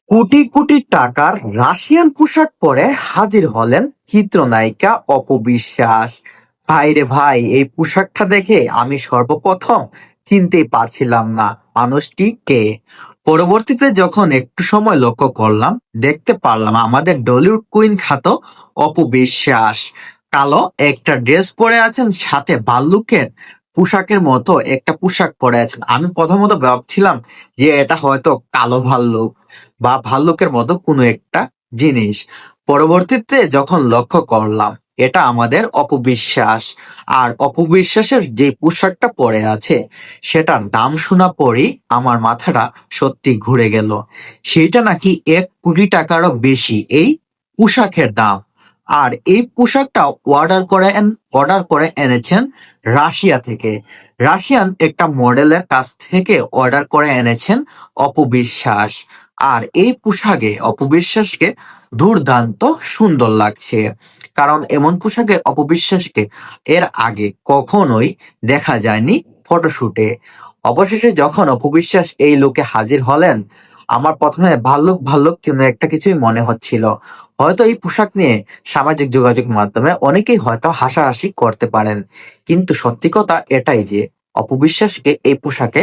কোটি কোটি টাকার রাশিয়ান পোশাক পরে হাজির হলেন চিত্রনায়িকা অপবিশ্বাস। ভাই রে ভাই, এই পোশাকটা দেখে আমি সর্বপ্রথম চিনতেই পারছিলাম না মানুষটি কে। পরবর্তীতে যখন একটু সময় লক্ষ্য করলাম, দেখতে পারলাম আমাদের ডলিউড কুইন খ্যাত অপবিশ্বাস। কালো একটা ড্রেস পরে আছেন, সাথে ভাল্লুকের পোশাকের মতো একটা পোশাক পরে আছেন। আমি প্রথমত ভাবছিলাম যে এটা হয়তো কালো ভাল্লুক বা ভাল্লুকের মতো কোনো একটা জিনিস। পরবর্তীতে যখন লক্ষ্য করলাম এটা আমাদের অপবিশ্বাস। আর অপবিশ্বাসের যে পোশাকটা পরে আছে সেটার দাম শোনা পরেই আমার মাথাটা সত্যি ঘুরে গেল। সেটা নাকি 1 কোটি টাকারও বেশি এই পোশাকের দাম। আর এই পোশাকটা অর্ডার করে এনেছেন রাশিয়া থেকে। রাশিয়ান একটা মডেলের কাছ থেকে অর্ডার করে এনেছেন অপবিশ্বাস। আর এই পোশাকে অপবিশ্বাসকে দুর্দান্ত সুন্দর লাগছে, কারণ এমন পোশাকে অপবিশ্বাসকে এর আগে কখনোই দেখা যায়নি ফটোশুটে। অবশেষে যখন অপবিশ্বাস এই লুকে হাজির হলেন, আমার প্রথমে ভাল্লুক ভাল্লুক কিন্তু একটা কিছুই মনে হচ্ছিল। হয়তো এই পোশাক নিয়ে সামাজিক যোগাযোগ মাধ্যমে অনেকেই হয়তো হাসাহাসি করতে পারেন, কিন্তু সত্যি কথা এটাই যে অপবিশ্বাসকে এই পোশাকে